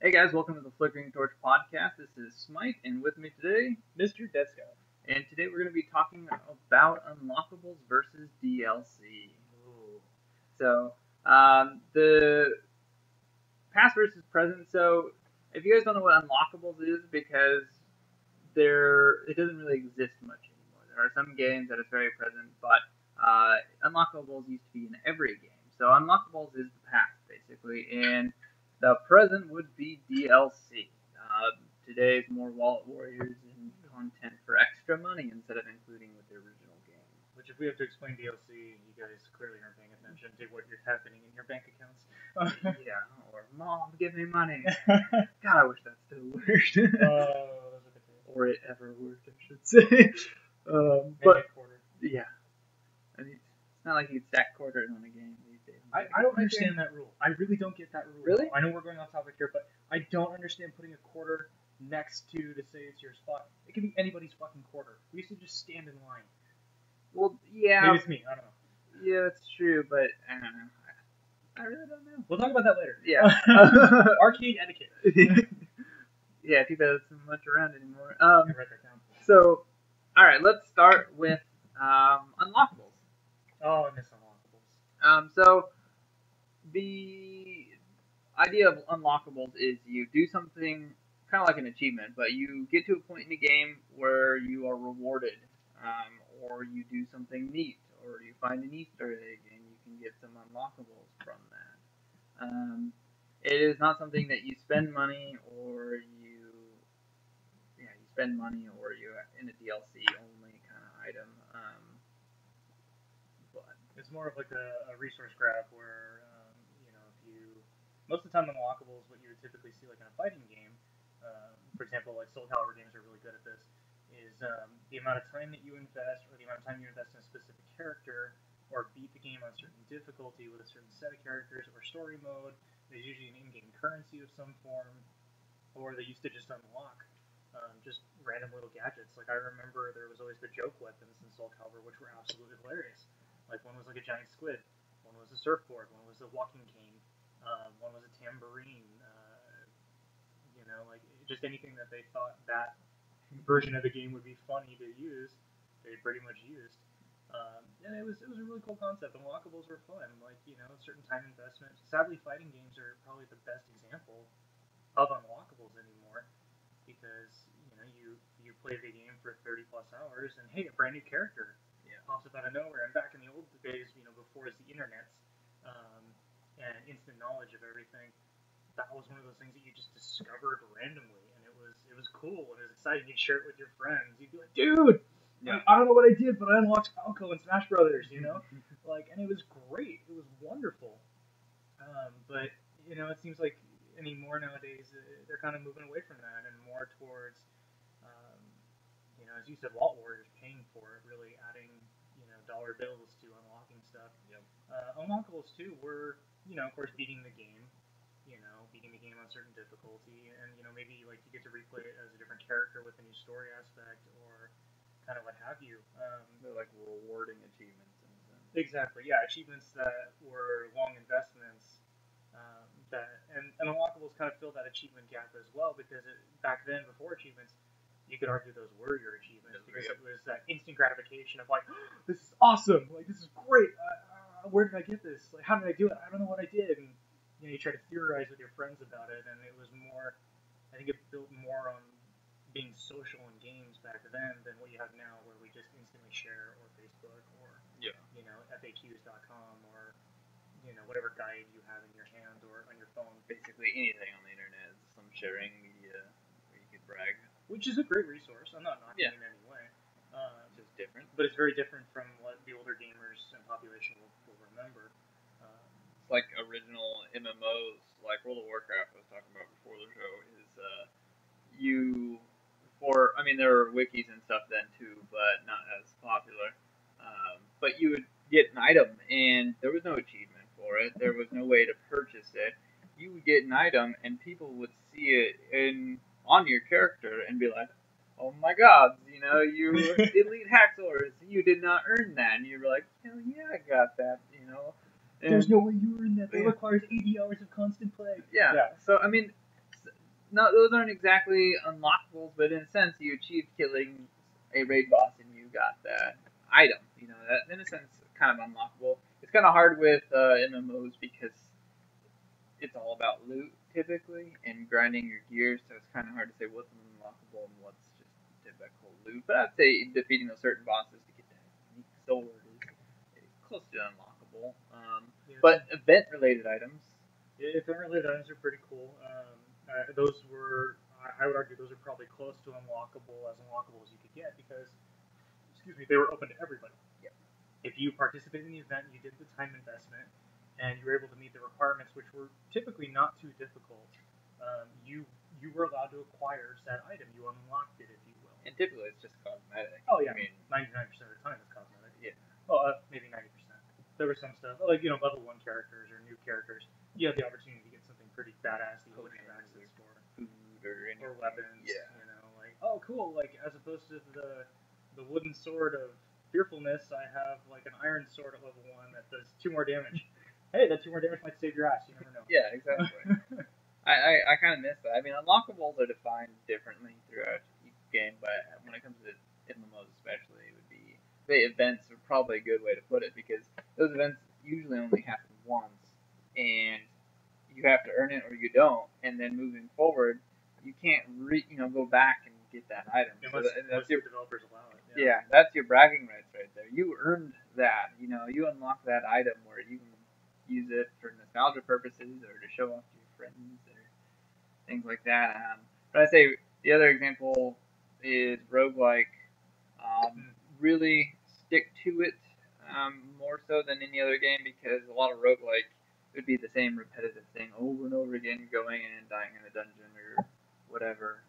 Hey guys, welcome to the Flickering Torch podcast. This is Smite, and with me today, Mr. Desco. and today we're going to be talking about Unlockables versus DLC. Ooh. So, the past versus present. So, if you guys don't know what Unlockables is, because it doesn't really exist much anymore. There are some games that it's very present, but Unlockables used to be in every game. So, Unlockables is the past basically, and the present would be DLC. Today's more wallet warriors and content for extra money instead of including with the original game. Which, if we have to explain DLC, you guys clearly aren't paying attention to what is happening in your bank accounts. Yeah, or mom, give me money. God, I wish that still worked. Or it ever worked, I should say. But yeah, I mean, it's not like you can stack quarters on a game these days. I don't understand that rule. I really don't get that rule. Really? I know we're going off topic here, but I don't understand putting a quarter next to say it's your spot. It can be anybody's fucking quarter. We used to just stand in line. Well, yeah. Maybe it's me. I don't know. Yeah, that's true, but I don't know. I really don't know. We'll talk about that later. Yeah. Arcade etiquette. Yeah, too bad it's not much around anymore. Write that down. So, all right, let's start with Unlockables. Oh, I miss Unlockables. So the idea of Unlockables is you do something kind of like an achievement, but you get to a point in the game where you are rewarded, or you do something neat, or you find an Easter egg and you can get some Unlockables from that. It is not something that you spend money or you spend money or you in a DLC only kind of item. But it's more of like a resource grab where if you most of the time Unlockables, what you would typically see like in a fighting game, for example, like Soul Calibur games are really good at this, is the amount of time that you invest or the amount of time you invest in a specific character or beat the game on a certain difficulty with a certain set of characters or story mode. There's usually an in-game currency of some form, or they used to just unlock just random little gadgets. Like I remember there was always the joke weapons in Soul Calibur, which were absolutely hilarious. Like one was like a giant squid, one was a surfboard, one was a walking cane, one was a tambourine. Like just anything that they thought that version of the game would be funny to use, they pretty much used. And it was a really cool concept. Unlockables were fun, like certain time investment. Sadly, fighting games are probably the best example of unlockables anymore because you play the game for 30 plus hours and hey, a brand new character pops up out of nowhere. And back in the old days, before the internet and instant knowledge of everything, that was one of those things that you just discovered randomly, and it was cool and it was exciting. You'd share it with your friends. You'd be like, dude. Yeah. I don't know what I did, but I unlocked Falco in Smash Brothers, and it was great. It was wonderful. But it seems like anymore nowadays they're kind of moving away from that and more towards, as you said, Walt Warriors paying for it, really adding dollar bills to unlocking stuff. Yep. Unlockables too were of course beating the game. Beating the game on certain difficulty, and maybe like you get to replay it as a different character with a new story aspect or kind of what have you. They're like rewarding achievements in a sense. Exactly, yeah, achievements that were long investments. And Unlockables kind of fill that achievement gap as well because back then, before achievements, you could argue those were your achievements because it was that instant gratification of like, oh, this is awesome, like this is great. Where did I get this? Like, how did I do it? I don't know what I did. And you try to theorize with your friends about it, and it was more. I think it built more on being social in games back then than what you have now, where we just instantly share or Facebook or FAQs.com or whatever guide you have in your hand or on your phone. Basically anything on the internet is some sharing media where you could brag. Which is a great resource. I'm not knocking it in any way. It's just different. But it's very different from what the older gamers and population will remember. Like original MMOs, like World of Warcraft I was talking about before the show, is there were wikis and stuff then too, but not as popular. But you would get an item, and there was no achievement for it. There was no way to purchase it. You would get an item, and people would see it on your character and be like, "Oh my God, you elite Haxorus, you did not earn that." And you were like, "Hell yeah, I got that," And there's no way you earn that. That requires 80 hours of constant play. Yeah. So, no, those aren't exactly unlockables, but in a sense, you achieved killing a raid boss and you got that item. You know, that in a sense kind of unlockable. It's kind of hard with MMOs because it's all about loot typically and grinding your gear, so it's kind of hard to say what's unlockable and what's just typical loot. But I'd say defeating those certain bosses to get that unique sword is close to unlockable. But event-related items. Yeah, event-related items are pretty cool. Those were, I would argue, those are probably close to unlockable as you could get because, excuse me, they were open to everybody. Yep. If you participated in the event, you did the time investment, and you were able to meet the requirements, which were typically not too difficult, you were allowed to acquire said item. You unlocked it, if you will. And typically it's just cosmetic. Oh yeah, I mean, 99% of the time it's cosmetic. Yeah. Well, maybe 90%. There was some stuff like level 1 characters or new characters. You have the opportunity to get something pretty badass that you wouldn't have access for. Food or weapons. Yeah. You know, like oh cool, like as opposed to the wooden sword of fearfulness, I have like an iron sword at level 1 that does 2 more damage. Hey, that 2 more damage might save your ass. You never know. Yeah, exactly. I kind of miss that. I mean, unlockables are defined differently throughout each game, but when it comes to MMOs especially, it would be the events are probably a good way to put it because those events usually only happen once, and you have to earn it or you don't, and then moving forward, you can't go back and get that item. Unless your developers allow it. Yeah, that's your bragging rights right there. You earned that. You know, you unlock that item where you can use it for nostalgia purposes or to show off to your friends or things like that. But I'd say the other example is roguelike. Really stick to it more so than any other game because a lot of roguelike would be the same repetitive thing over and over again, going in and dying in a dungeon or whatever,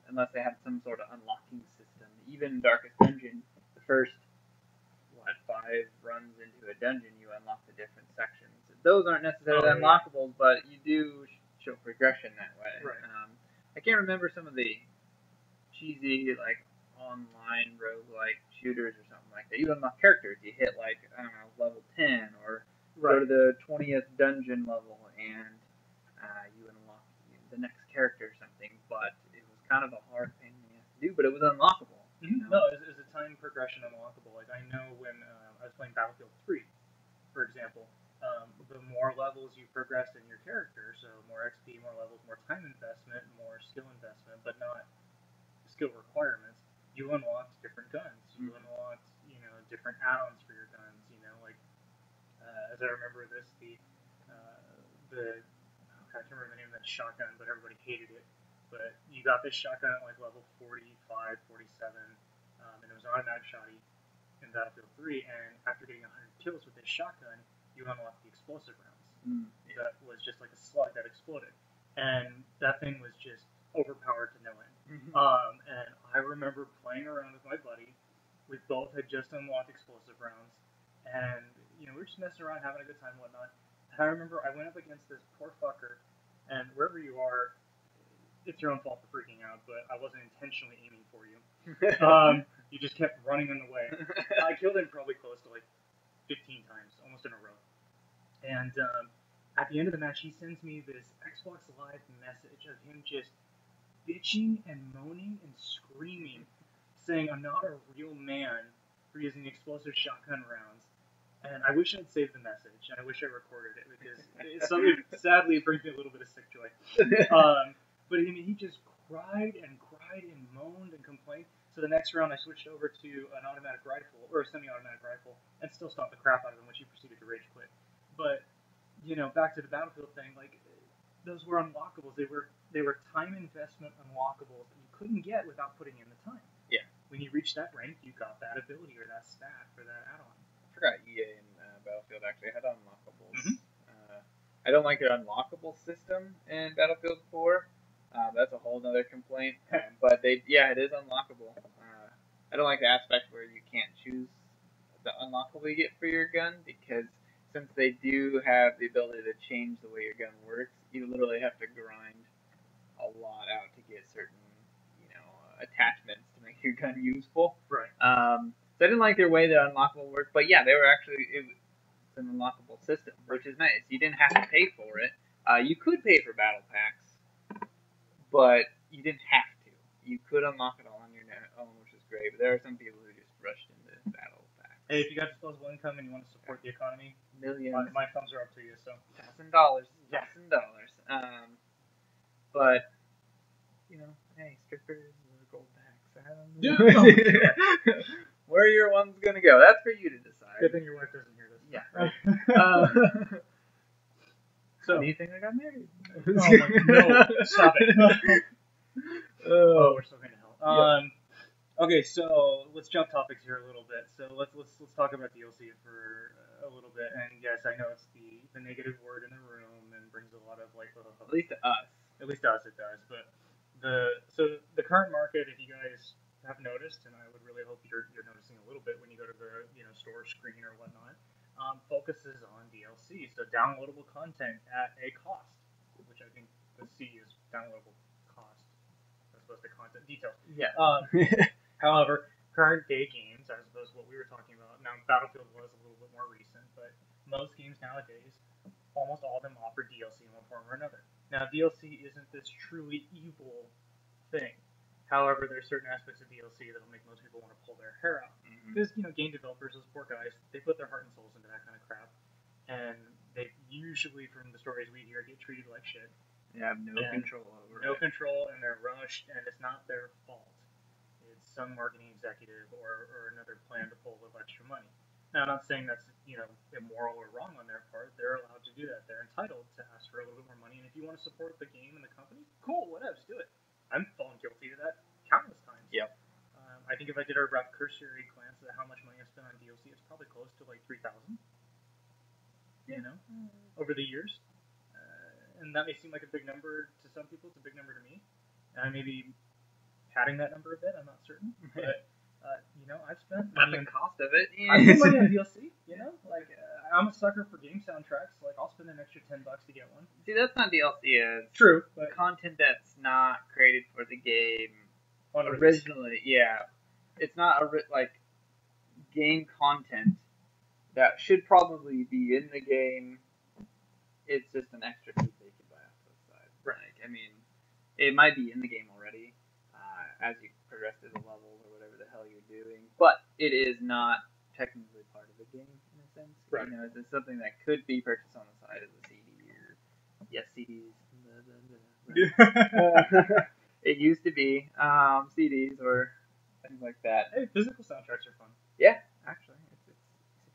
unless they have some sort of unlocking system. Even Darkest Dungeon, the first 5 runs into a dungeon, you unlock the different sections. Those aren't necessarily unlockables, but you do show progression that way. Right. I can't remember some of the cheesy like online roguelike shooters or something like that. You unlock characters. You hit like I don't know level 10 or go to the 20th dungeon level and you unlock the next character or something. But it was kind of a hard pain in the ass to do, but it was unlockable. You know? No, it's a time progression unlockable. Like I know when I was playing Battlefield 3, for example, the more levels you progressed in your character, so more XP, more levels, more time investment, more skill investment, but not skill requirements, you unlocked different guns. You unlocked, different add-ons for your guns. Like as I remember this, I can't remember the name of that shotgun, but everybody hated it. But you got this shotgun at like level 45, 47, and it was an automatic shotty in Battlefield 3. And after getting 100 kills with this shotgun, you unlocked the explosive rounds. That was just like a slug that exploded, and that thing was just overpowered to no end. And I remember playing around with my buddy. We both had just unlocked explosive rounds, and we were just messing around, having a good time, and whatnot. And I remember I went up against this poor fucker, and wherever you are, it's your own fault for freaking out, but I wasn't intentionally aiming for you. You just kept running in the way. I killed him probably close to like 15 times, almost in a row. And at the end of the match, he sends me this Xbox Live message of him just bitching and moaning and screaming, saying I'm not a real man for using explosive shotgun rounds. And I wish I'd saved the message, and I wish I recorded it because sadly it brings me a little bit of sick joy. But he just cried and moaned and complained. So the next round I switched over to an automatic rifle or a semi-automatic rifle and still stomped the crap out of him, which he proceeded to rage quit. But back to the Battlefield thing, like those were unlockables. They were time investment unlockables that you couldn't get without putting in the time. Yeah. When you reached that rank, you got that ability or that stat for that add-on. I forgot EA and Battlefield actually had unlockables. I don't like their unlockable system in Battlefield 4. That's a whole other complaint. But it is unlockable. I don't like the aspect where you can't choose the unlockable you get for your gun because since they do have the ability to change the way your gun works, you literally have to grind a lot out to get certain, attachments to make your gun useful. Right. So I didn't like their way that unlockable worked, but yeah, they were actually it's an unlockable system, which is nice. You didn't have to pay for it. You could pay for battle packs, but you didn't have to. You could unlock it all on your own, which is great. But there are some people who just rushed into battle packs. Hey, if you got disposable income and you want to support the economy, Millions, my thumbs are up to you. So $1,000, Yeah. $1,000. But hey, strippers or gold backs. I don't know. Where your one's gonna go? That's for you to decide. Good thing your wife doesn't hear this. Yeah. Right. So, how do you think I got married? Oh no! Stop it. We're still going to hell. Okay, so let's jump topics here a little bit. So let's talk about DLC for a little bit. And yes, I know it's the negative word in the room and brings a lot of like. At least to us. At least to us it does. But the current market, if you guys have noticed, and I would really hope you're noticing a little bit when you go to the store screen or whatnot, focuses on DLC, so downloadable content at a cost, which I think the C is downloadable cost as opposed to content details. Yeah. However, current day games, as opposed to what we were talking about, now Battlefield was a little bit more recent, but most games nowadays, almost all of them offer DLC in one form or another. Now, DLC isn't this truly evil thing. However, there's certain aspects of DLC that'll make most people want to pull their hair out. Because, game developers, those poor guys, they put their heart and souls into that kind of crap. And they usually, from the stories we hear, get treated like shit. They have no control over it. No control, and they're rushed, and it's not their fault. It's some marketing executive or another plan to pull a little extra money. Now, I'm not saying that's, immoral or wrong on their part. They're allowed to do that. They're entitled to ask for a little bit more money. And if you want to support the game and the company, cool, whatever, just do it. I'm fallen guilty to that countless times. Yep. I think if I did a rough cursory glance at how much money I spent on DLC, it's probably close to like $3,000. Over the years. And that may seem like a big number to some people. It's a big number to me. And I may be padding that number a bit. I'm not certain. But, I've spent money on the cost of it. I've spent money on DLC, I'm a sucker for game soundtracks. Like, I'll spend an extra $10 to get one. See, that's not DLC. It's true, but content that's not created for the game originally. Yeah, it's not game content that should probably be in the game. It's just an extra piece they can buy off the side. Right. It might be in the game already as you progress through the levels or whatever the hell you're doing, but it is not technically part of the game in a sense. Right. It's something that could be purchased on the side of the CD or CDs. It used to be CDs or things like that. Hey, physical soundtracks are fun. Yeah, actually, it's to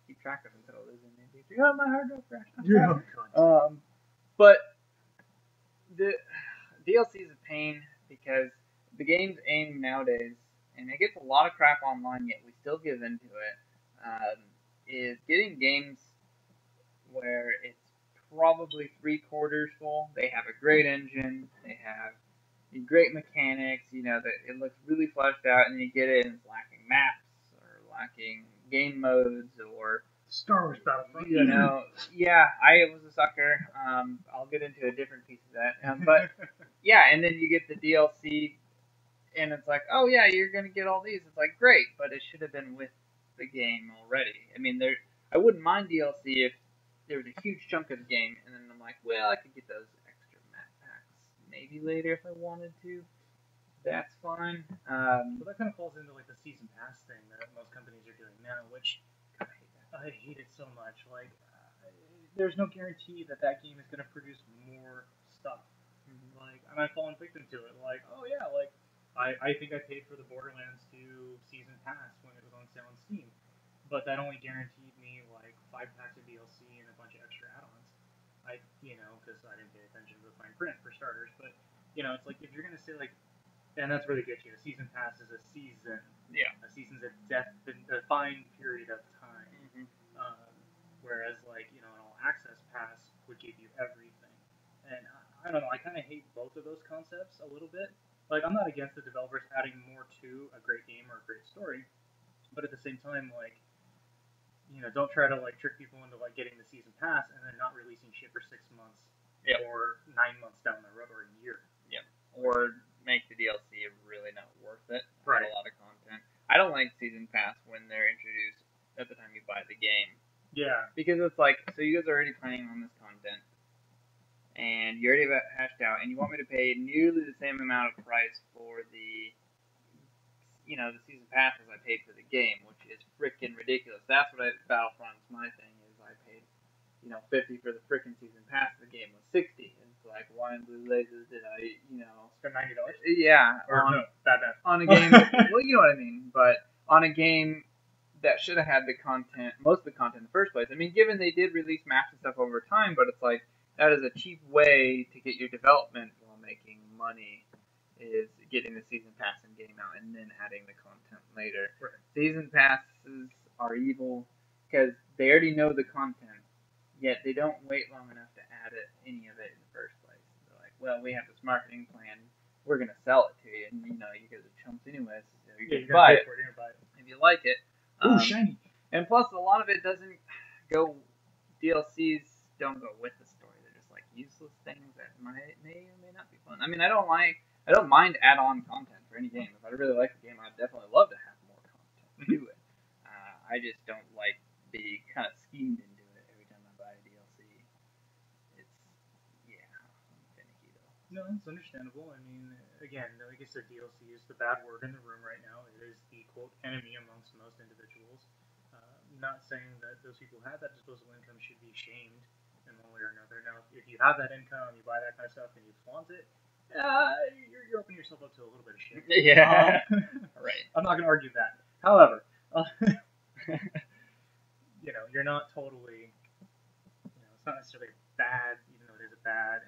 keep track of until it lives in MP3. Oh, my hard drive crashed. But the DLC is a pain because the game's aim nowadays, and it gets a lot of crap online, yet we still give into it, is getting games where it's probably 3/4 full. They have a great engine, they have great mechanics, that it looks really fleshed out, and you get it and it's lacking maps, or lacking game modes, or Star Wars Battlefront. Yeah, I was a sucker. I'll get into a different piece of that. But, yeah, and then you get the DLC, and it's like, oh, yeah, you're going to get all these. It's like, great, but it should have been with the game already. I mean, I wouldn't mind DLC if there was a huge chunk of the game, and then I'm like, well, I could get those extra map packs maybe later if I wanted to. That's fine. So that kind of falls into like the season pass thing that most companies are doing now, which I hate it so much. Like, there's no guarantee that game is going to produce more stuff. Like, and I've fallen victim to it. Like, oh yeah, like I think I paid for the Borderlands 2 season pass when it was on sale on Steam, but that only guaranteed me like 5 packs of DLC and a bunch of extra add-ons. Because I didn't pay attention to the fine print for starters. But it's like if you're going to say like. And that's where they get you. A season pass is a season. Yeah. A season's a defined period of time. Whereas, an all-access pass would give you everything. And I don't know. I kind of hate both of those concepts a little bit. Like, I'm not against the developers adding more to a great game or a great story. But at the same time, don't try to, trick people into, getting the season pass and then not releasing shit for 6 months. Yep. Or 9 months down the road or a year. Yep. Or make the DLC really not worth it. Right. A lot of content. I don't like season pass when they're introduced at the time you buy the game. Yeah. Because it's like, so you guys are already planning on this content, and you already hashed out, and you want me to pay nearly the same amount of price for the the season pass as I paid for the game, which is freaking ridiculous. That's what Battlefront's my thing is. I paid, 50 for the freaking season pass. The game was 60. And it's like, why in blue blazes did I, spend $90? Yeah. Or no, bad. On a game, well, you know what I mean, but on a game that should have had the content, most of the content in the first place. I mean, given they did release maps and stuff over time, but it's like, that is a cheap way to get your development while making money. Is getting the season pass and game out and then adding the content later. Right. Season passes are evil because they already know the content, yet they don't wait long enough to add any of it in the first place. They're like, well, we have this marketing plan. We're going to sell it to you. And, you guys are chumps anyways. So you're going to buy it if you like it. Ooh, shiny. And plus, a lot of it doesn't go, DLCs don't go with the story. They're just like useless things that may or may not be fun. I mean, I don't mind add-on content for any game. If I really like the game, I'd definitely love to have more content to it. I just don't like being kind of schemed into it every time I buy a DLC. It's, I'm finicky though. No, it's understandable. I mean, again, like I said, DLC is the bad word in the room right now. It is the, quote, enemy amongst most individuals. Not saying that those people who have that disposable income should be shamed in one way or another. Now, if you have that income, you buy that kind of stuff, and you flaunt it, you're opening yourself up to a little bit of shit. Yeah. Right. I'm not going to argue that. However, you're not totally, it's not necessarily bad, even though it is a bad.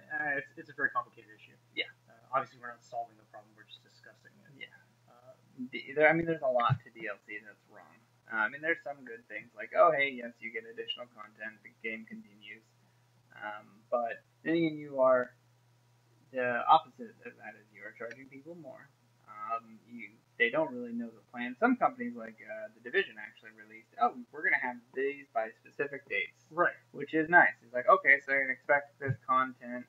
It's a very complicated issue. Yeah. Obviously, we're not solving the problem. We're just discussing it. Yeah. There's a lot to DLC that's wrong. There's some good things like, oh, hey, yes, you get additional content. The game continues. But then again, you are the opposite of that is you are charging people more. They don't really know the plan. Some companies like the Division actually released, we're gonna have these by specific dates, right? Which is nice. It's like, okay, so you can expect this content.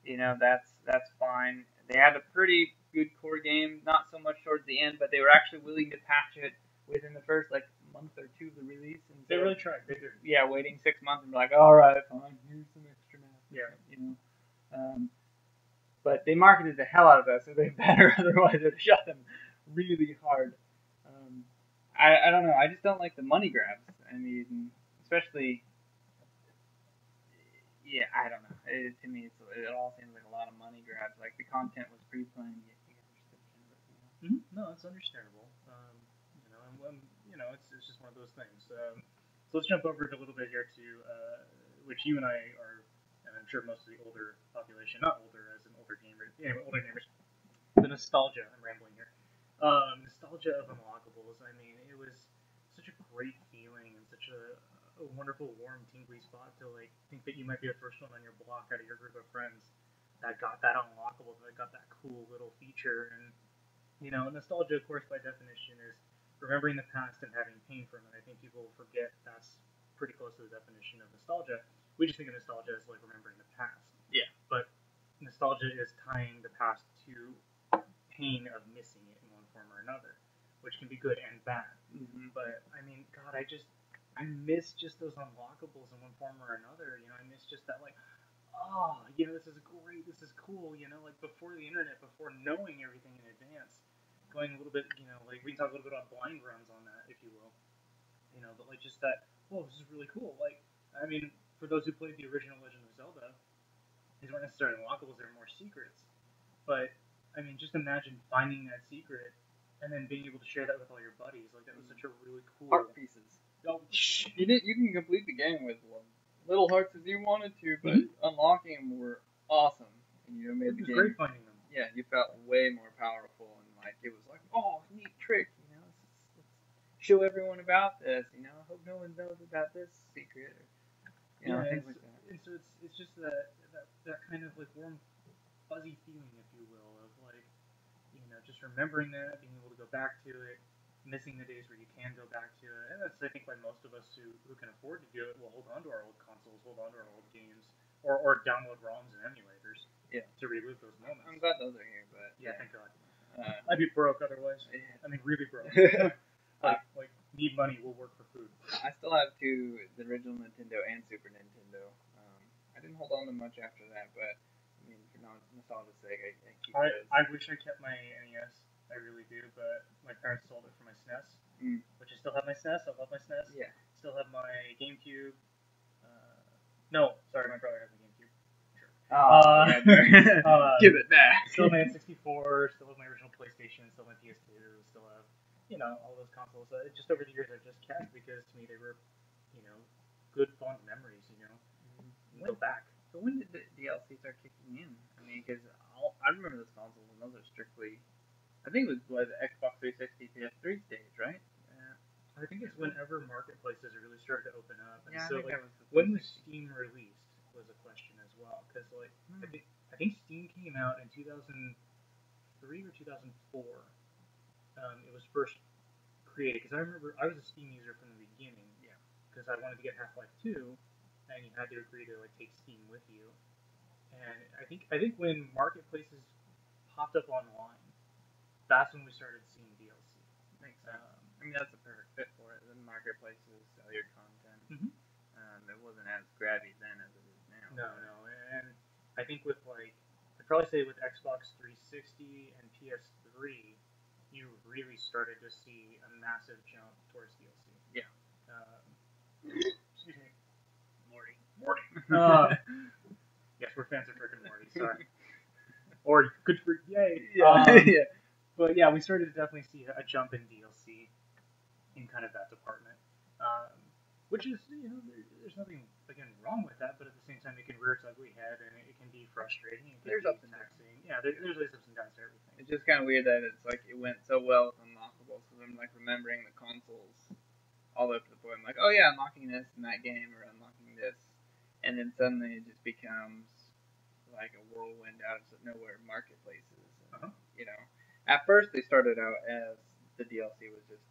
That's fine. They had a pretty good core game, not so much towards the end, but they were actually willing to patch it within the first month or two of the release. And they really tried. They did. Yeah, waiting 6 months and be like, all right, fine, here's some extra math. Yeah. But they marketed the hell out of that, so they better. Otherwise, they'd shot them really hard. I don't know. I just don't like the money grabs. I mean, especially. Yeah, I don't know. To me, it all seems like a lot of money grabs. Like the content was pre-planned, yet you get a subscription. Mm-hmm. No, it's understandable. It's just one of those things. So let's jump over a little bit here to which you and I are, and I'm sure most of the older population, not older as an older gamer, older gamers, the nostalgia. I'm rambling here. Nostalgia of Unlockables. I mean, it was such a great feeling and such a wonderful, warm, tingly spot to think that you might be the first one on your block out of your group of friends that got that unlockable, that got that cool little feature. And nostalgia, of course, by definition, is remembering the past and having pain from it. I think people forget that's pretty close to the definition of nostalgia. We just think of nostalgia as remembering the past. Yeah. But nostalgia is tying the past to pain of missing it in one form or another, which can be good and bad. Mm-hmm. But I mean, God, I miss just those unlockables in one form or another. I miss just that this is great, this is cool. Before the internet, before knowing everything in advance, going a little bit, we can talk a little bit about blind runs on that, if you will. But just that, this is really cool. For those who played the original Legend of Zelda, these weren't necessarily unlockables; they were more secrets. But I mean, just imagine finding that secret and then being able to share that with all your buddies. That was such a really cool. Heart pieces. Oh, you can complete the game with little hearts as you wanted to, but unlocking them were awesome. And made the game. It was great finding them. Yeah, you felt way more powerful, and it was neat trick. Let's show everyone about this. I hope no one knows about this secret. Things like that. And so it's just that kind of warm, fuzzy feeling, if you will, of just remembering that, being able to go back to it, missing the days where you can go back to it. And that's, I think, why most of us who can afford to do it will hold on to our old consoles, hold on to our old games, or download ROMs and emulators to relive those moments. I'm glad those are here, but yeah, thank God. I'd be broke otherwise. I mean, really broke. Need money, will work for food. I still have the original Nintendo and Super Nintendo. I didn't hold on to much after that, but mean, for nostalgia's sake, I keep I those. I wish I kept my NES. I really do, but my parents sold it for my SNES, which I still have my SNES. I love my SNES. Yeah. Still have my GameCube. No, sorry, my brother has a GameCube. Sure. Give it back. Still my N64. Still have my original PlayStation. Still my PS2. Still have all those consoles. Just over the years I've just kept because to me they were good fond memories. Go back. But when did the DLC start kicking in? I mean, because I remember those consoles, and those are strictly. I think it was the Xbox 360, PS3 stage, right? I think it's whenever marketplaces really started to open up, and Yeah, so I think that was when was Steam released was a question as well, because I think Steam came out in 2003 or 2004. It was first created because I remember I was a Steam user from the beginning. Yeah. Because I wanted to get Half-Life 2, and you had to agree to take Steam with you. And I think when marketplaces popped up online, that's when we started seeing DLC. Makes sense. I mean, that's a perfect fit for it. The marketplaces sell your content. It wasn't as grabby then as it is now. No, and I think with I'd probably say with Xbox 360 and PS3, you really started to see a massive jump towards DLC. Yeah. Excuse me. Morty. Yes, we're fans of Rick and Morty. Sorry. Or good for yay. Yeah. But yeah, we started to definitely see a jump in DLC in kind of that department, which is there's nothing again wrong with that, but at the same time it can rear its ugly head and it can be frustrating. There's ups and downs. Yeah, there's always ups and downs to everything. It's just kind of weird that it's like it went so well with Unlockables, because I'm like remembering the consoles all the way up to the point I'm like, oh yeah, unlocking this in that game or unlocking this, and then suddenly it just becomes like a whirlwind out of nowhere marketplaces. And, at first they started out as the DLC was just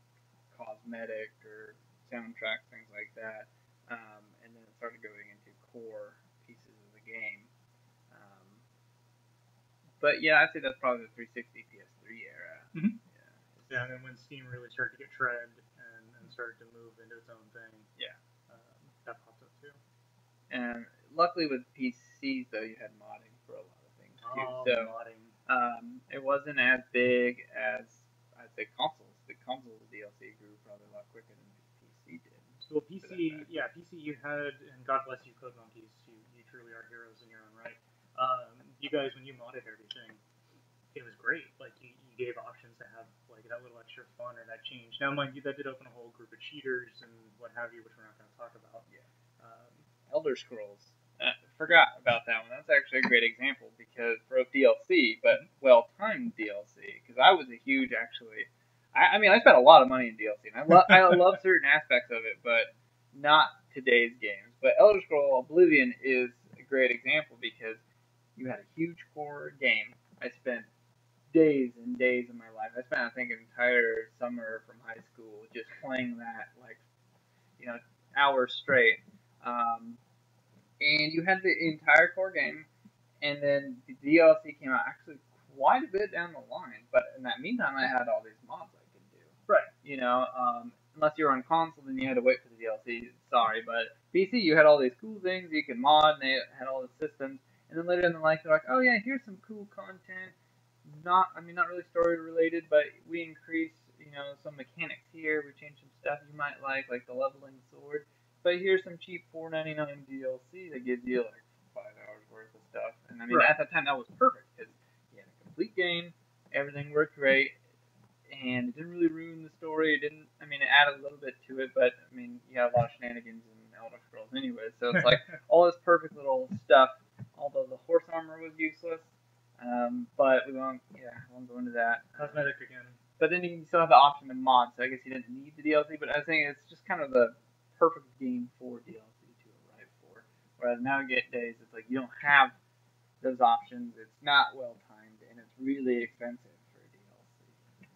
cosmetic or soundtracks, things like that, and then it started going into core pieces of the game. But yeah, I'd say that's probably the 360 PS3 era. Yeah, and then when Steam really started to get tread and started to move into its own thing, that popped up too. And luckily with PCs though, you had modding for a lot of things too. Modding. It wasn't as big as I'd say consoles. The consoles DLC grew probably a lot quicker than PC did. Well, PC you had, and God bless you, Code Monkeys. You truly are heroes in your own right. You guys, when you modded everything, it was great. Like you gave options to have that little extra fun or that change. Now, mind you, that did open a whole group of cheaters and what have you, which we're not going to talk about. Yeah. Elder Scrolls. Forgot about that one. That's actually a great example because for a DLC, but well-timed DLC. Because I was a huge I mean, I spent a lot of money in DLC, and I love certain aspects of it, but not today's games. But Elder Scrolls Oblivion is a great example because you had a huge core game. I spent days and days of my life. I spent, I think, an entire summer from high school just playing that, hours straight. And you had the entire core game, and then the DLC came out actually quite a bit down the line. But in that meantime, I had all these mods I could do. Right. Unless you were on console, then you had to wait for the DLC. Sorry, but PC, you had all these cool things you could mod, and they had all the systems. And then later in the life, they're like, oh yeah, here's some cool content. Not really story related, but we increased, some mechanics here. We changed some stuff you might like the leveling sword. But here's some cheap $4.99 DLC that gives you 5 hours worth of stuff. And I mean, at that time that was perfect because you had a complete game, everything worked great, and it didn't really ruin the story. It added a little bit to it, but I mean, you had a lot of shenanigans in Elder Scrolls anyway. So it's like all this perfect little stuff. Although the horse armor was useless, but we won't go into that. Cosmetic again. But then you still have the option to mod, so I guess you didn't need the DLC. But I think it's just kind of the perfect game for DLC to arrive for. Whereas nowadays, it's like you don't have those options. It's not well timed, and it's really expensive for DLC.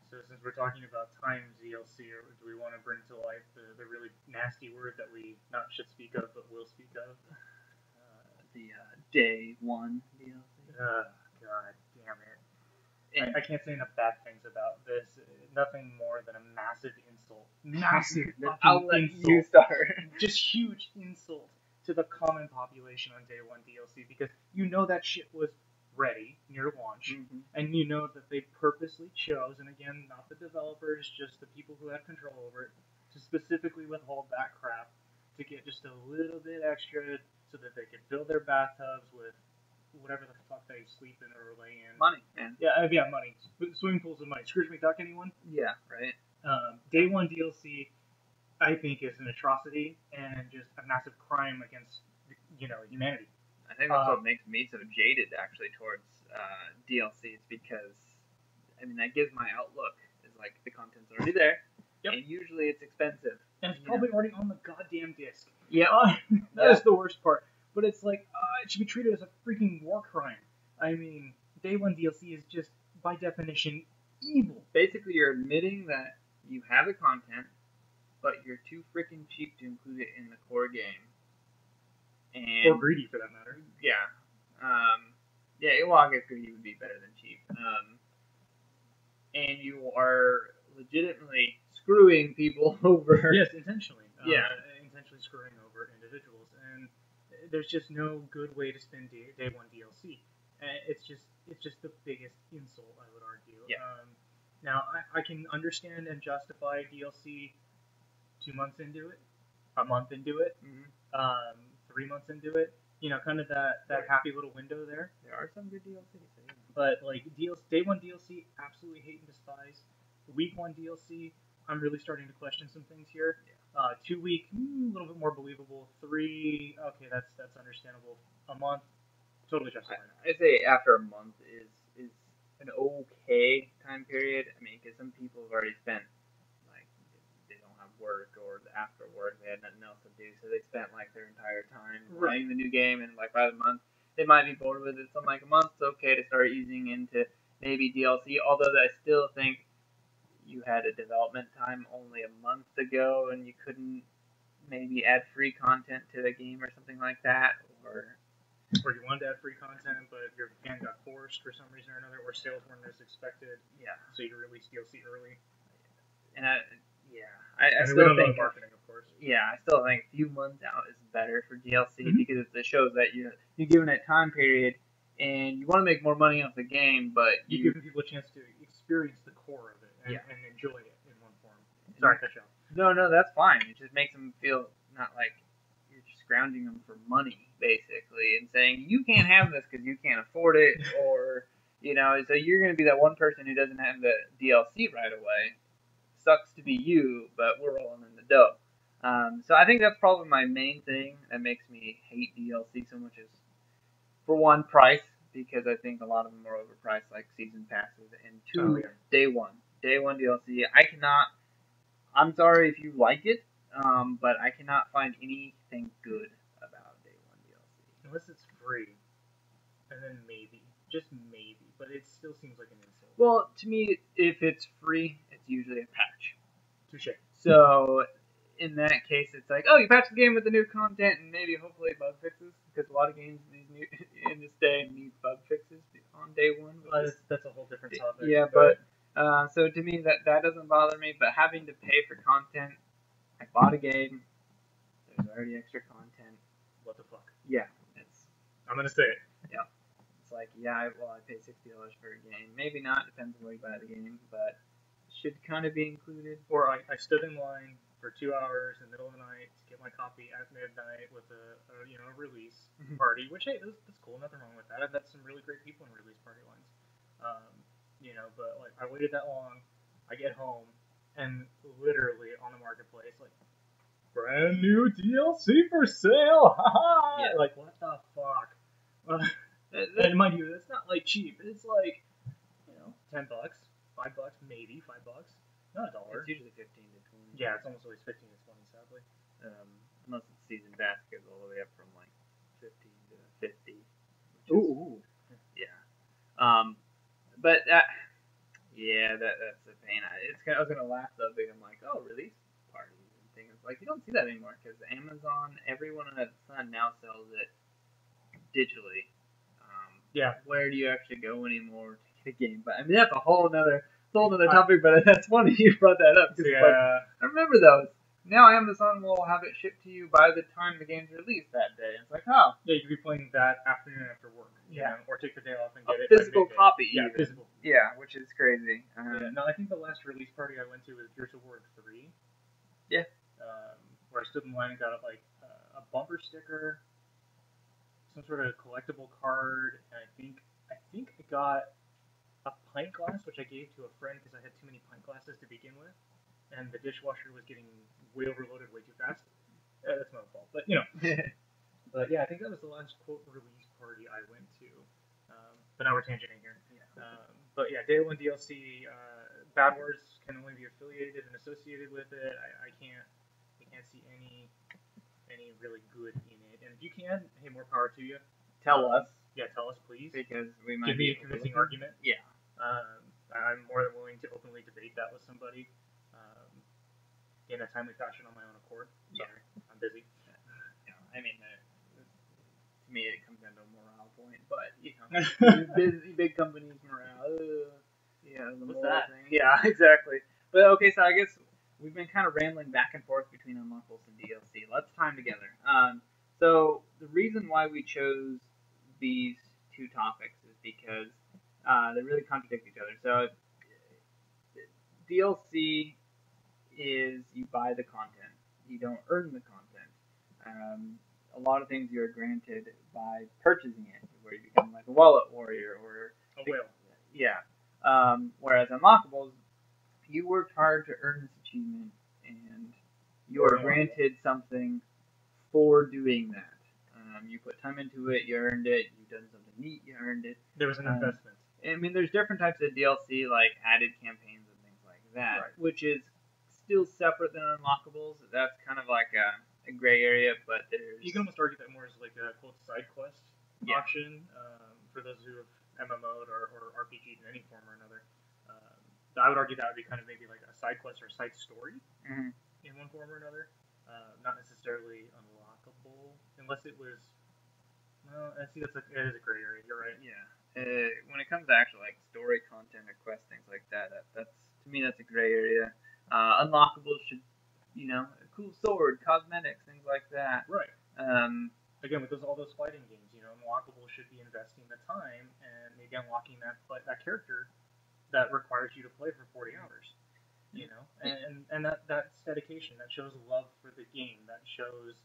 So since we're talking about timed DLC, or do we want to bring to life the really nasty word that we not should speak of, but will speak of? The Day 1 DLC. God damn it. I can't say enough bad things about this. Nothing more than a massive insult. Massive I'll let insult. you start. Just huge insult to the common population on Day 1 DLC because that shit was ready near launch, and you know that they purposely chose, and again, not the developers, just the people who have control over it, to specifically withhold that crap to get just a little bit extra so that they could fill their bathtubs with whatever the fuck they sleep in or lay in. Money, man. Yeah, money. Swimming pools of money. Scrooge McDuck, anyone? Yeah, right. Day one DLC, I think, is an atrocity and just a massive crime against humanity. I think that's what makes me so jaded actually towards DLCs, because I mean that gives my outlook is like the content's already there, and usually it's expensive, and it's probably already on the goddamn disc. Yeah, that's the worst part. But it's like it should be treated as a freaking war crime. I mean, day one DLC is just by definition evil. Basically, you're admitting that you have the content, but you're too freaking cheap to include it in the core game. And, or greedy, for that matter. Yeah. Well, I guess greedy would be better than cheap. And you are legitimately screwing people over. Yes, intentionally. Intentionally screwing over individuals. And there's just no good way to spend day one DLC. It's just the biggest insult, I would argue. Yeah. Now, I can understand and justify DLC 2 months into it, a month into it, 3 months into it. Kind of that happy little window there. There are some good DLCs. But like day one DLC, absolutely hate and despise. Week one DLC, I'm really starting to question some things here. 2 week, a little bit more believable. 3, okay, that's understandable. A month, totally justified. I'd say after a month is an okay time period. I mean, because some people have already spent, like, they don't have work, or after work they had nothing else to do, so they spent like their entire time playing the new game, and like by the month they might be bored with it. So like a month's okay to start easing into maybe DLC. Although I still think you had a development time only a month ago, and you couldn't maybe add free content to the game or something like that, or you wanted to add free content, but your hand got forced for some reason or another, or sales weren't as expected. Yeah. So you released DLC early. And I still think marketing, of course. Yeah, I still think a few months out is better for DLC because it shows that you're given a time period, and you want to make more money off the game, but you're giving people a chance to experience the core of it and enjoy it in one form. Sorry, cut you off. No, that's fine. It just makes them feel not like you're just scrounging them for money, basically, and saying you can't have this because you can't afford it, or so you're going to be that one person who doesn't have the DLC right away. Sucks to be you, but we're rolling in the dough. So I think that's probably my main thing that makes me hate DLC so much is, for one, price, because I think a lot of them are overpriced, like season passes, and 2, day one DLC. I'm sorry if you like it, but I cannot find anything good about day one DLC. Unless it's free, and then just maybe, but it still seems like an insult. Well, to me, if it's free, it's usually a patch. Touche. So in that case, it's like, oh, you patch the game with the new content and maybe hopefully bug fixes, because a lot of games in this day need bug fixes on day one. That's a whole different topic. Yeah, but so to me that doesn't bother me. But having to pay for content, I bought a game. There's already extra content. What the fuck? Yeah, I'm gonna say it. Yeah, it's like I paid $60 for a game. Maybe not. Depends on where you buy the game, but should kind of be included. Or I stood in line for 2 hours in the middle of the night to get my copy at midnight with a release party, which, hey, that's cool, nothing wrong with that. I've met some really great people in release party lines. But like I waited that long, I get home, and literally on the marketplace, like, brand new DLC for sale, haha! Yeah. Like, what the fuck? And mind you, it's not like cheap. It's like, $10, $5, maybe $5, not $1. It's usually 15 to 20. Yeah, it's almost always 15 to 20, sadly. Unless it's season pass, goes all the way up from like 15 to 50. Ooh. Yeah. But that's the pain. I was gonna laugh though, because I'm like, oh, release parties and things. Like, you don't see that anymore because Amazon, everyone under the sun now sells it digitally. Where do you actually go anymore to get a game? But I mean, that's a whole another topic. But that's funny you brought that up. Yeah. Like, I remember those. now Amazon will have it shipped to you by the time the game's released that day. It's like, oh, Yeah, you could be playing that afternoon after work. Yeah. Or take the day off and a get it. physical by midday. copy. Yeah, even. physical. Yeah, which is crazy. Yeah. No, I think the last release party I went to was Gears of War 3. Yeah. Where I stood in line and got a bumper sticker, some sort of collectible card, and I think I got a pint glass, which I gave to a friend because I had too many pint glasses to begin with, and the dishwasher was getting way overloaded way too fast. That's my fault, but you know. But yeah, I think that was the last quote release party I went to. But now we're tangenting here. Yeah. But yeah, Day One DLC. Bad Wars can only be affiliated and associated with it. I can't see any really good in it. And if you can, hey, more power to you. Tell us. Yeah, tell us, please. Because we might give me a convincing argument. Yeah. I'm more than willing to openly debate that with somebody in a timely fashion on my own accord. Sorry, I'm busy. Yeah, I mean, to me, it comes down to a morale point, but you know, big companies' morale. Yeah, the What's that? Thing. Yeah, exactly. But okay, so I guess we've been kind of rambling back and forth between Unlockables and DLC. Let's tie them together. So the reason why we chose these two topics is because they really contradict each other. So DLC is you buy the content, you don't earn the content. A lot of things you're granted by purchasing it, where you become like a wallet warrior or a whale. Yeah. Whereas Unlockables, you worked hard to earn this achievement, and you are granted something for doing that. You put time into it, you earned it. You've done something neat, you earned it. There was an investment. I mean, there's different types of DLC, like added campaigns and things like that, right. Which is still separate than Unlockables. That's kind of like a gray area, but there's... You can almost argue that more as like a quote side quest option for those who have MMO'd or RPG'd in any form or another. I would argue that would be kind of maybe like a side quest or a side story in one form or another. Not necessarily unlockable, unless it was... Well, I see it is a gray area. You're right. Yeah. When it comes to actual like story content or quest things like that, that's to me that's a gray area. Unlockables should, you know, a cool sword, cosmetics, things like that. Right. Again, with all those fighting games, you know, Unlockables should be investing the time and maybe unlocking that character that requires you to play for 40 hours. You know, and that's dedication. That shows love for the game. That shows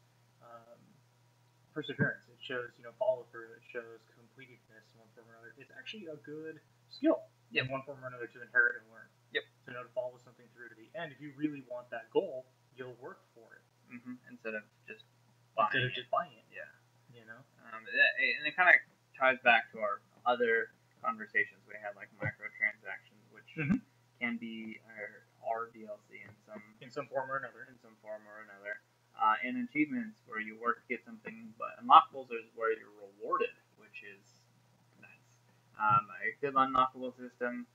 perseverance. It shows, you know, follow through. It shows completedness in one form or another. It's actually a good skill in one form or another to inherit and learn. Yep. To know to follow something through to the end. If you really want that goal, you'll work for it. Instead of just buying it. Yeah. You know. And it kind of ties back to our other conversations we had, like microtransactions, which can be our DLC in some form or another. And achievements where you work to get something, but Unlockables is where you're rewarded, which is nice. A good unlockable system,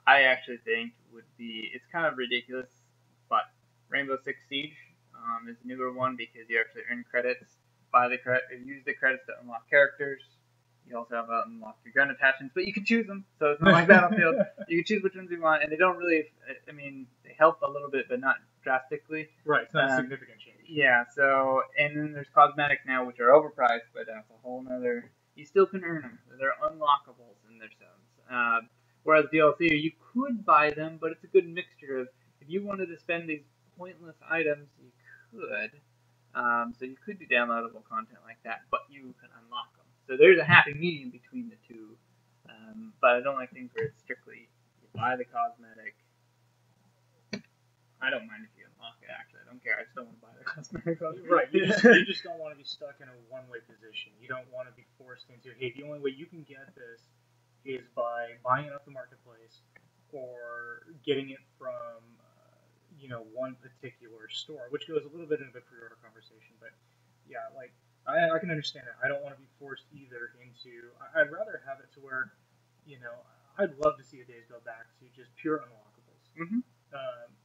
I actually think would be, it's kind of ridiculous, but Rainbow Six Siege is a newer one because you actually earn credits, use the credits to unlock characters. You also have unlock your gun attachments, but you can choose them, so it's not like Battlefield. You can choose which ones you want, and they don't really, I mean, they help a little bit, but not drastically. Right, it's not a significant change. Yeah, so, and then there's cosmetics now, which are overpriced, but that's a whole nother, you still can earn them. They're unlockables in their sense. Whereas DLC, you could buy them, but it's a good mixture of, if you wanted to spend these pointless items, you could. So you could do downloadable content like that, but you can unlock them. So there's a happy medium between the two. But I don't like things where it's strictly, you buy the cosmetic. I don't mind if you unlock it, actually. I don't care. I just don't want to buy the cosmetic. Right. You just don't want to be stuck in a one-way position. You don't want to be forced into, hey, the only way you can get this is by buying it off the marketplace or getting it from, you know, one particular store, which goes a little bit into the pre-order conversation. But yeah, like, I can understand it. I don't want to be forced either into, I'd rather have it to where, you know, I'd love to see a Days go back to just pure unlockables.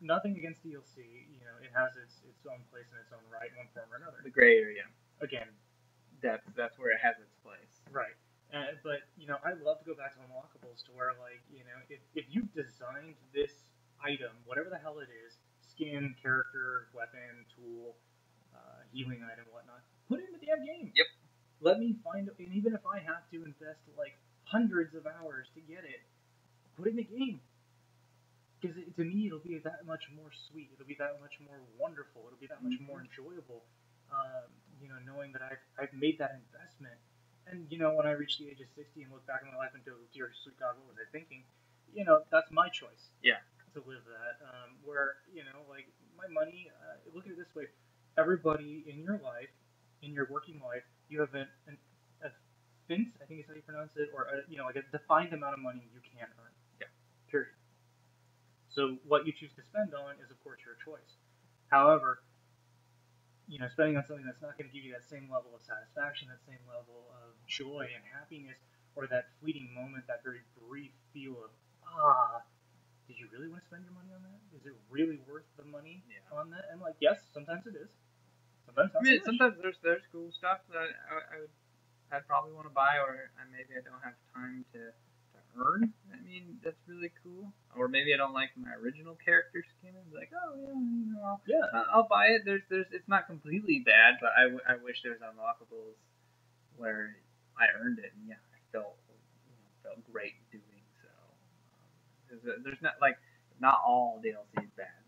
Nothing against DLC, you know, it has its own place in its own right, in one form or another. The gray area. Again, that's where it has its place. Right. But, you know, I'd love to go back to Unlockables to where, like, you know, if you've designed this item, whatever the hell it is, skin, character, weapon, tool, healing item, whatnot. Put it in the damn game. Yep. Let me find, and even if I have to invest like hundreds of hours to get it, put it in the game. Because to me, it'll be that much more sweet. It'll be that much more wonderful. It'll be that much more enjoyable. Knowing that I've made that investment. And when I reach the age of 60 and look back on my life and go, dear sweet God, what was I thinking? That's my choice. Yeah. To live that. Where like my money. Look at it this way: everybody in your life, in your working life, you have a fence. I think is how you pronounce it, or like a defined amount of money you can earn. Yeah. Period. So what you choose to spend on is, of course, your choice. However, spending on something that's not going to give you that same level of satisfaction, that same level of joy and happiness, or that fleeting moment, that very brief feel of, did you really want to spend your money on that? Is it really worth the money on that? And like, yes, sometimes it is. Sometimes not. Sometimes there's cool stuff that I'd probably want to buy, or maybe I don't have time to earn. I mean, that's really cool. Or maybe I don't like my original character skin. And be like, oh yeah, I'll buy it. It's not completely bad, but I wish there was unlockables where I earned it, and I felt great doing so. There's not all DLC is bad.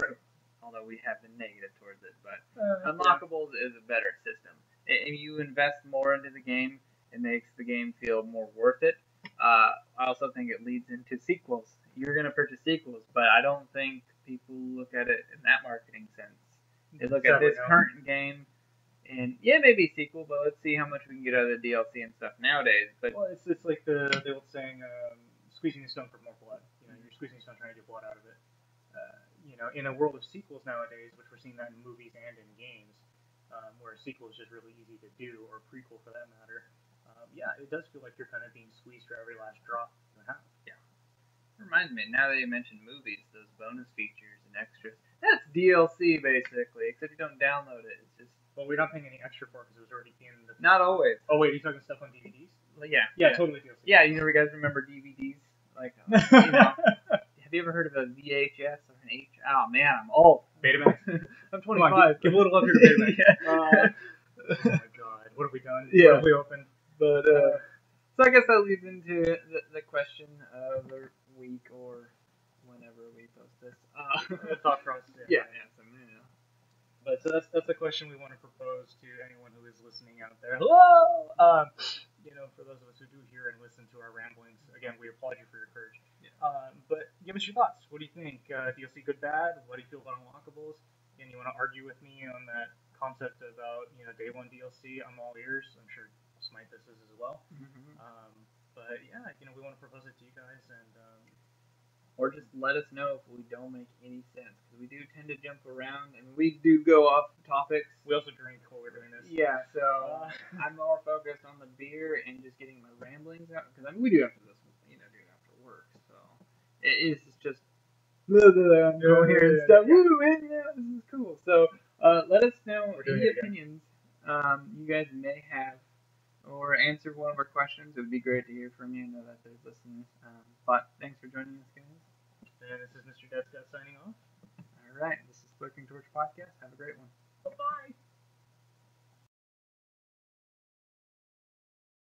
Right. Although we have been negative towards it, but Unlockables is a better system. If you invest more into the game, it makes the game feel more worth it. I also think it leads into sequels. You're going to purchase sequels, but I don't think people look at it in that marketing sense. They look at this current game, and maybe a sequel, but let's see how much we can get out of the DLC and stuff nowadays. But it's like the old saying, squeezing the stone for more blood. You're squeezing the stone trying to get blood out of it. In a world of sequels nowadays, which we're seeing that in movies and in games, where a sequel is just really easy to do, or a prequel for that matter, it does feel like you're kind of being squeezed for every last drop you have. Yeah. It reminds me, now that you mentioned movies, those bonus features and extras, that's DLC basically, except you don't download it. It's just... Well, we're not paying any extra for it because it was already in the... Not always. Oh, wait, are you talking stuff on DVDs? Well, yeah. Yeah, totally DLC. Yeah, you guys remember DVDs? Like, have you ever heard of a VHS or an H? Oh, man, I'm old. Betamax. I'm 25. Give a little love here to Betamax. Oh, my God. What have we done? Yeah. What have we opened? But, so I guess that leads into the question of the week, or whenever we post this. Thought process. Yeah. But so that's a question we want to propose to anyone who is listening out there. Hello! For those of us who do hear and listen to our ramblings, again, we applaud you for your courage. Yeah. But give us your thoughts. What do you think? DLC good, bad? What do you feel about Unlockables? And you want to argue with me on that concept about day one DLC? I'm all ears. I'm sure Smite this is as well. Mm-hmm. But yeah, we want to propose it to you guys, and or just let us know if we don't make any sense, because we do tend to jump around and we do go off topics. We also drink while we're doing this. Yeah, so I'm more focused on the beer and just getting my ramblings out, because we do after this, do it after work. So it is just blah, blah, blah, go here and stuff. Woo, this is cool. So let us know any opinions you guys may have, or answer one of our questions. It would be great to hear from you. I know that there's listeners. But thanks for joining us, guys. And this is Mr. Dead Scott signing off. All right. This is Flickering Torch Podcast. Have a great one. Bye-bye.